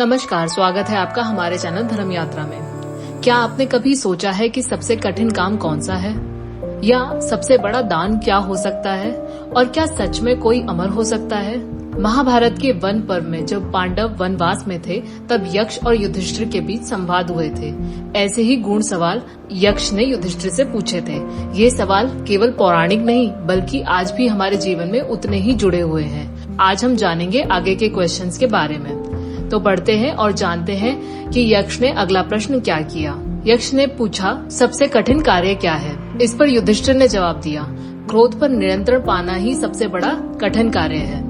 नमस्कार, स्वागत है आपका हमारे चैनल धर्म यात्रा में। क्या आपने कभी सोचा है कि सबसे कठिन काम कौन सा है, या सबसे बड़ा दान क्या हो सकता है, और क्या सच में कोई अमर हो सकता है? महाभारत के वन पर्व में जब पांडव वनवास में थे, तब यक्ष और युधिष्ठिर के बीच संवाद हुए थे। ऐसे ही गूढ़ सवाल यक्ष ने युधिष्ठिर से पूछे थे। ये सवाल केवल पौराणिक नहीं, बल्कि आज भी हमारे जीवन में उतने ही जुड़े हुए हैं। आज हम जानेंगे आगे के क्वेश्चंस के बारे में। तो बढ़ते हैं और जानते हैं कि यक्ष ने अगला प्रश्न क्या किया। यक्ष ने पूछा, सबसे कठिन कार्य क्या है? इस पर युधिष्ठिर ने जवाब दिया, क्रोध पर नियंत्रण पाना ही सबसे बड़ा कठिन कार्य है।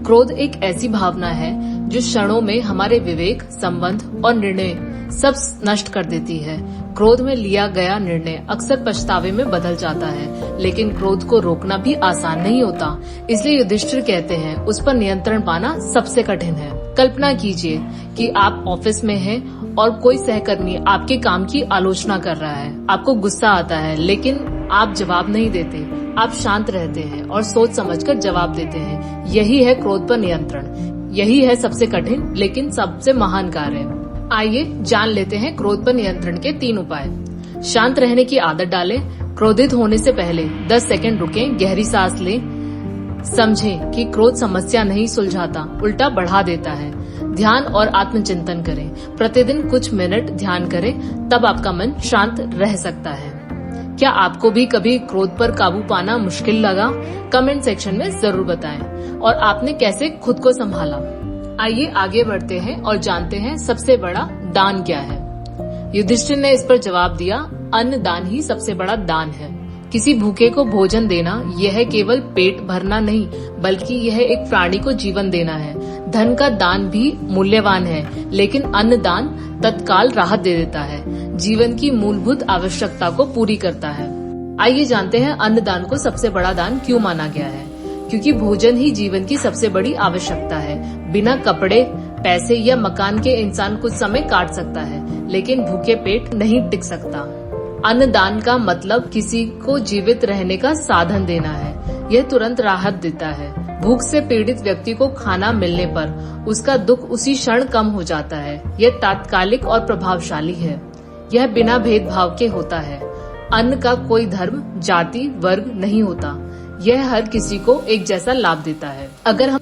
क्रोध एक ऐसी भावना है जो क्षणों में हमारे विवेक, संबंध और निर्णय सब नष्ट कर देती है। क्रोध में लिया गया निर्णय अक्सर पछतावे में बदल जाता है, लेकिन क्रोध को रोकना भी आसान नहीं होता। इसलिए युधिष्ठिर कहते हैं, उस पर नियंत्रण पाना सबसे कठिन है। कल्पना कीजिए कि आप ऑफिस में हैं और कोई सहकर्मी आपके काम की आलोचना कर रहा है। आपको गुस्सा आता है, लेकिन आप जवाब नहीं देते। आप शांत रहते हैं और सोच समझकर जवाब देते हैं। यही है क्रोध पर नियंत्रण। यही है सबसे कठिन लेकिन सबसे महान कार्य। आइए जान लेते हैं क्रोध पर नियंत्रण के 3 उपाय। शांत रहने की आदत डालें। क्रोधित होने से पहले 10 सेकंड रुकें, गहरी सांस लें। समझें कि क्रोध समस्या नहीं सुलझाता, उल्टा बढ़ा देता है। ध्यान और आत्मचिंतन करें। प्रतिदिन कुछ मिनट ध्यान करें, तब आपका मन शांत रह सकता है। क्या आपको भी कभी क्रोध पर काबू पाना मुश्किल लगा? कमेंट सेक्शन में जरूर बताएं। और आपने कैसे खुद को संभाला? आइए आगे बढ़ते हैं और जानते हैं सबसे बड़ा दान क्या है। युधिष्ठिर ने इस पर जवाब दिया, अन्न दान ही सबसे बड़ा दान है। किसी भूखे को भोजन देना यह केवल पेट भरना नहीं, बल्कि यह एक प्राणी को जीवन देना है। धन का दान भी मूल्यवान है, लेकिन अन्न दान तत्काल राहत दे देता है, जीवन की मूलभूत आवश्यकता को पूरी करता है। आइए जानते हैं अन्न दान को सबसे बड़ा दान क्यों माना गया है। क्योंकि भोजन ही जीवन की सबसे बड़ी आवश्यकता है। बिना कपड़े, पैसे या मकान के इंसान कुछ समय काट सकता है, लेकिन भूखे पेट नहीं टिक सकता। अन्नदान का मतलब किसी को जीवित रहने का साधन देना है। यह तुरंत राहत देता है। भूख से पीड़ित व्यक्ति को खाना मिलने पर उसका दुख उसी क्षण कम हो जाता है। यह तात्कालिक और प्रभावशाली है। यह बिना भेदभाव के होता है। अन्न का कोई धर्म, जाति, वर्ग नहीं होता। यह हर किसी को एक जैसा लाभ देता है। अगर हम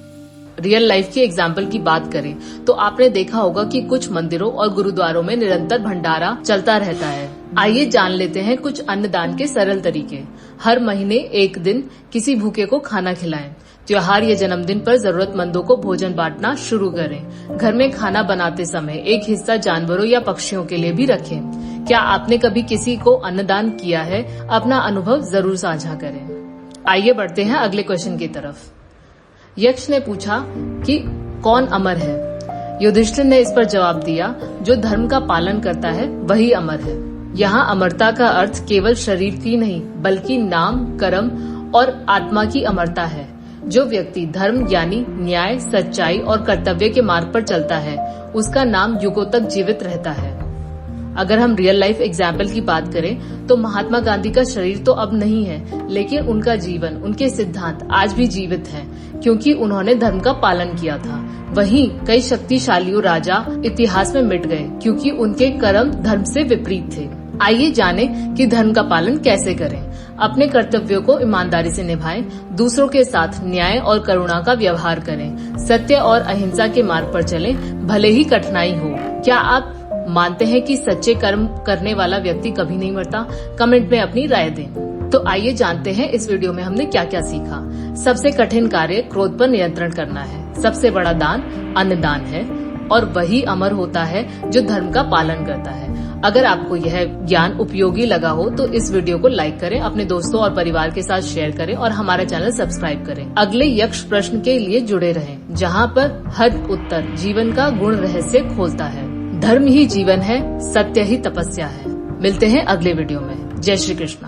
रियल लाइफ के एग्जाम्पल की बात करें तो आपने देखा होगा कि कुछ मंदिरों और गुरुद्वारों में निरंतर भंडारा चलता रहता है। आइए जान लेते हैं कुछ अन्नदान के सरल तरीके। हर महीने एक दिन किसी भूखे को खाना खिलाएं। त्योहार या जन्मदिन पर जरूरतमंदों को भोजन बांटना शुरू करें। घर में खाना बनाते समय एक हिस्सा जानवरों या पक्षियों के लिए भी रखें। क्या आपने कभी किसी को अन्नदान किया है? अपना अनुभव जरूर साझा करें। आइए बढ़ते हैं अगले क्वेश्चन की तरफ। यक्ष ने पूछा कि कौन अमर है? युधिष्ठिर ने इस पर जवाब दिया, जो धर्म का पालन करता है वही अमर है। यहाँ अमरता का अर्थ केवल शरीर की नहीं, बल्कि नाम, कर्म और आत्मा की अमरता है। जो व्यक्ति धर्म यानी न्याय, सच्चाई और कर्तव्य के मार्ग पर चलता है, उसका नाम युगों तक जीवित रहता है। अगर हम रियल लाइफ एग्जाम्पल की बात करें तो महात्मा गांधी का शरीर तो अब नहीं है, लेकिन उनका जीवन, उनके सिद्धांत आज भी जीवित हैं, क्योंकि उन्होंने धर्म का पालन किया था। वहीं कई शक्तिशाली राजा इतिहास में मिट गए, क्योंकि उनके कर्म धर्म से विपरीत थे। आइए जाने कि धर्म का पालन कैसे करें। अपने कर्तव्यों को ईमानदारी से निभाएं, दूसरों के साथ न्याय और करुणा का व्यवहार करें, सत्य और अहिंसा के मार्ग पर चलें, भले ही कठिनाई हो। क्या आप मानते हैं कि सच्चे कर्म करने वाला व्यक्ति कभी नहीं मरता? कमेंट में अपनी राय दें। तो आइए जानते हैं इस वीडियो में हमने क्या क्या सीखा। सबसे कठिन कार्य क्रोध पर नियंत्रण करना है। सबसे बड़ा दान अन्नदान है, और वही अमर होता है जो धर्म का पालन करता है। अगर आपको यह ज्ञान उपयोगी लगा हो तो इस वीडियो को लाइक करें, अपने दोस्तों और परिवार के साथ शेयर करें और हमारा चैनल सब्सक्राइब करें। अगले यक्ष प्रश्न के लिए जुड़े रहें, जहां पर हर उत्तर जीवन का गुण रहस्य खोलता है। धर्म ही जीवन है, सत्य ही तपस्या है। मिलते हैं अगले वीडियो में। जय श्री कृष्ण।